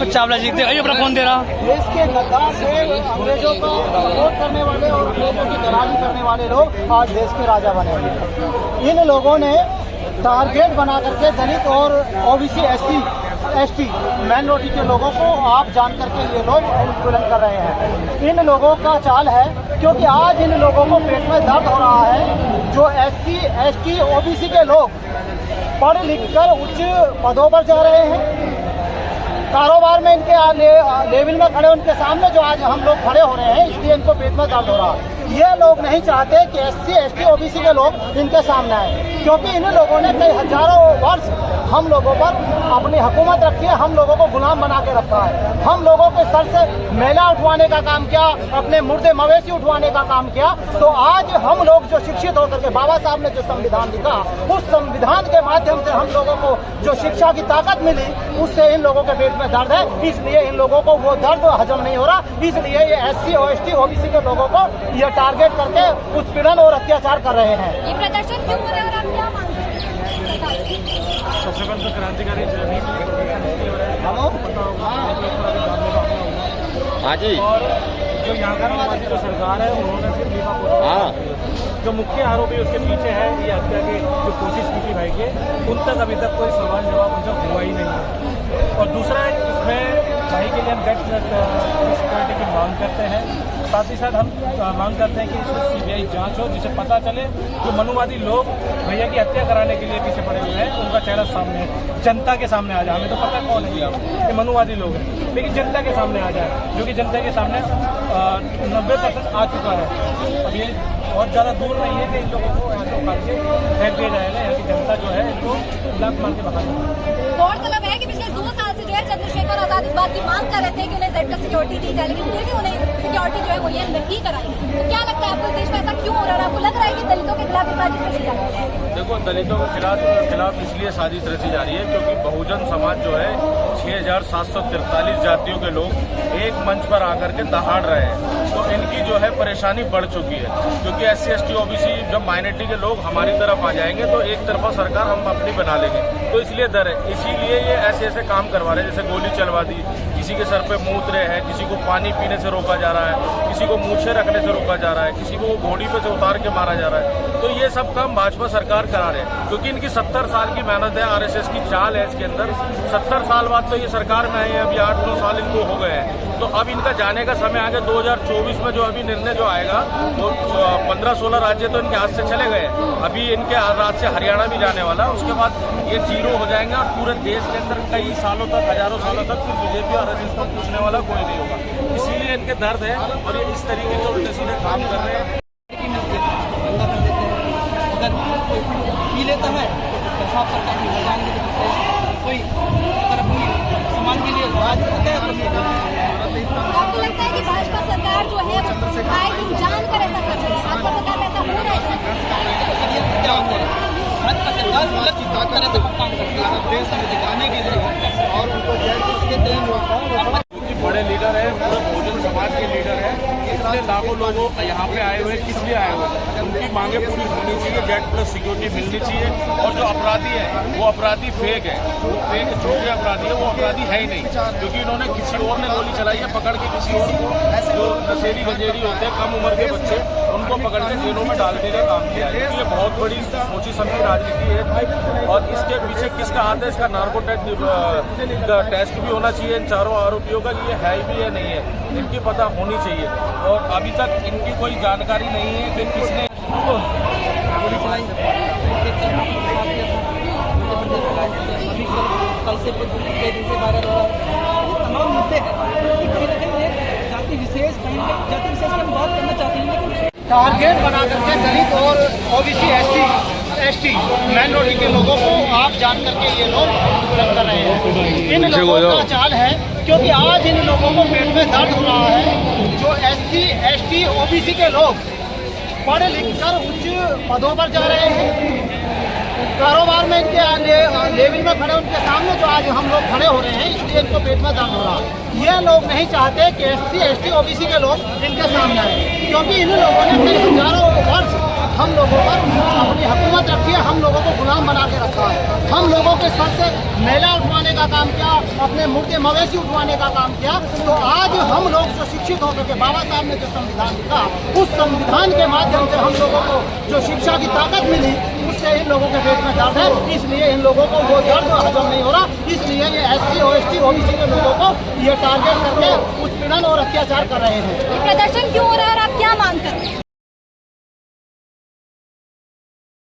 चावला जी अपना फोन दे रहा। देश के गद्दार से अंग्रेजों को सपोर्ट करने वाले और अंग्रेजों की दलाली करने वाले लोग आज देश के राजा बने हुए हैं। इन लोगों ने टारगेट बना करके दलित और ओबीसी एसटी माइनॉरिटी के लोगों को आप जान करके ये लोग उत्पीड़न कर रहे हैं। इन लोगों का चाल है क्योंकि आज इन लोगों को पेट में दर्द हो रहा है। जो एससी एसटी ओबीसी के लोग पढ़ लिख कर उच्च पदों पर जा रहे हैं, कारोबार में इनके लेवल में खड़े, उनके सामने जो आज हम लोग खड़े हो रहे हैं, इसलिए इनको पेट में दर्द हो रहा है। ये लोग नहीं चाहते कि एससी एसटी ओबीसी के लोग इनके सामने आए, क्योंकि इन लोगों ने कई हजारों वर्ष हम लोगों पर अपनी हुकूमत रखी है, हम लोगों को गुलाम बना के रखा है। हम लोगों के सर से मैला उठवाने का काम किया, अपने मुर्दे मवेशी उठवाने का काम किया। तो आज हम लोग जो शिक्षित होकर के बाबा साहब ने जो संविधान लिखा, उस संविधान के माध्यम से हम लोगों को जो शिक्षा की ताकत मिली, उससे इन लोगों के पेट में दर्द है। इसलिए इन लोगों को वो दर्द हजम नहीं हो रहा, इसलिए ये एससी और एसटी ओबीसी के लोगों को ये टारगेट करके उत्पीड़न और अत्याचार कर रहे हैं। ये प्रदर्शन क्यों हो रहा है और आप क्या मांगते हैं? सबसे पहले तो क्रांतिकारी हाँ जी, और जो यहाँ का जो सरकार है उन्होंने सिर्फ जो मुख्य आरोपी उसके पीछे है ये हत्या की जो कोशिश की थी भाई के, उन तक अभी तक कोई सवाल जवाब उनसे हुआ ही नहीं है। और दूसरा इसमें भाई के लिए हम डेथ सिक्योरिटी की मांग करते हैं। साथ ही साथ हम मांग करते हैं कि इसमें सीबीआई जांच हो, जिसे पता चले जो मनुवादी लोग भैया की हत्या कराने के लिए पीछे पड़े हुए हैं, उनका चेहरा सामने जनता के सामने आ जाए। हमें तो पता कौन है ये मनुवादी लोग हैं, लेकिन जनता के सामने आ जाए, जो कि जनता के सामने 90% आ चुका है। अब ये बहुत ज़्यादा दूर नहीं है कि इन लोगों को हाथों काट के फेंक दिया जाएगा। यहाँ की जनता जो है इनको लाख मार के भगा देगी। गौरतलब है कि पिछले 2 साल से जो है चंद्रशेखर आजाद इस बात की मांग कर रहे थे कि उन्हें जेड का सिक्योरिटी दी जाए, लेकिन फिर भी उन्हें सिक्योरिटी जो है वो ये नहीं कराई। तो क्या लगता है आपको देश में ऐसा क्यों हो रहा है? आपको लग रहा है कि दलितों के खिलाफ साजिश रची जा रही है? देखो, दलितों के खिलाफ इसलिए साजिश रची जा रही है क्योंकि बहुजन समाज जो है 6743 जातियों के लोग एक मंच पर आकर के दहाड़ रहे हैं। तो इनकी जो है परेशानी बढ़ चुकी है, क्योंकि एससी एसटी ओबीसी जब माइनॉरिटी के लोग हमारी तरफ आ जाएंगे तो एक तरफा सरकार हम अपनी बना लेंगे। तो इसलिए डर है, इसीलिए ये ऐसे काम करवा रहे हैं, जैसे गोली चलवा दी, किसी के सर पे मूत्र है, किसी को पानी पीने से रोका जा रहा है, किसी को मूछें रखने से रोका जा रहा है, किसी को घोड़ी पे से उतार के मारा जा रहा है। तो ये सब काम भाजपा सरकार करा रहे हैं, क्योंकि इनकी 70 साल की मेहनत है, आरएसएस की चाल है इसके अंदर। 70 साल बाद तो ये सरकार में आई है, अभी 8-9 साल इनको हो गए हैं। तो अब इनका जाने का समय आ गया। 2024 में जो अभी निर्णय जो आएगा तो 15-16 राज्य तो इनके हाथ से चले गए, अभी इनके राज्य से हरियाणा भी जाने वाला है। उसके बाद ये जीरो हो जाएंगे और पूरे देश के अंदर कई सालों तक, हजारों सालों तक फिर बीजेपी और आरएसएस को पूछने वाला कोई नहीं होगा। इसीलिए इनके दर्द है और ये इस तरीके के उल्टे सीधे काम कर रहे हैं। अगर पी लेता है तो साफ करता है, जाएंगे तो कोई समाज के लिए राज करते हैं। आपको लगता है कि भाजपा सरकार जो है आए दिन जान कर ऐसा कर रही है? भाजपा सरकार में ऐसा हो रहा है? क्या हो रहा है? भाजपा सरकार गलत की ताकत से काम करती है देश में दिखाने के लिए, और उनको जैसे बड़े लीडर है, पूरे बहुजन समाज के लीडर है, इसलिए लाखों लोगों यहाँ पे आए हुए, किस लिए आए हुए? उनकी मांगे पूरी होनी चाहिए, जेड प्लस सिक्योरिटी मिलनी चाहिए। और जो अपराधी है वो अपराधी फेक है, वो फेक छोटे अपराधी है, वो अपराधी है ही नहीं, क्योंकि इन्होंने किसी और ने गोली चलाई है, पकड़ के किसी और को, जो नशेली गंजेरी होते हैं, कम उम्र के बच्चे, उनको पकड़ के जेलों में डाल देने काम किया है। ये बहुत बड़ी सोची समझी राजनीति है और इसके पीछे किसका हाथ है, इसका नार्को टेस्ट भी होना चाहिए इन चारों आरोपियों का, ये है भी है नहीं है, इनकी पता होनी चाहिए। और अभी तक इनकी कोई जानकारी नहीं है कि किसने गोली चलाई। कल से दिन से वायरल हो रहा है, ये तमाम मुद्दे हैं। कहीं ना कहीं एक जाति विशेष, कहीं जाति विशेष की हम बात करना चाहते हैं। टारगेट बना करके दलित और ओबीसी एसटी माइनॉरिटी के लोगों को आप जान करके ये लोग उत्पीड़न कर रहे हैं। इन लोगों का चाल है क्योंकि आज इन लोगों को पेट में दर्द हो रहा है। जो एससी एसटी ओबीसी के लोग पढ़ लिख कर उच्च पदों पर जा रहे हैं, कारोबार में इनके लेवल में खड़े, उनके सामने जो आज हम लोग खड़े हो रहे हैं, इसलिए इनको पेट में दर्द हो रहा है। ये लोग नहीं चाहते कि एससी एसटी ओबीसी के लोग इनके सामने आए, क्योंकि इन लोगों ने कई हजारों वर्ष हम लोगों पर अपनी हुकूमत रखी है, हम लोगों को गुलाम बना के रखा है। हम लोगों के सर से मेला उठवाने का काम किया, अपने मुर्दे मवेशी उठवाने का काम किया। तो आज हम लोग जो शिक्षित हो सके, बाबा साहब ने जो संविधान लिखा, उस संविधान के माध्यम से हम लोगों को जो शिक्षा की ताकत मिली, उससे इन लोगों के पेट में दर्द है। इसलिए इन लोगों को वो दर्द हजम नहीं हो रहा, इसलिए ये SC OST OBC के लोगों को ये टारगेट करके उत्पीड़न और अत्याचार कर रहे हैं। प्रदर्शन क्यों हो रहा है और आप क्या मांग कर रहे हैं?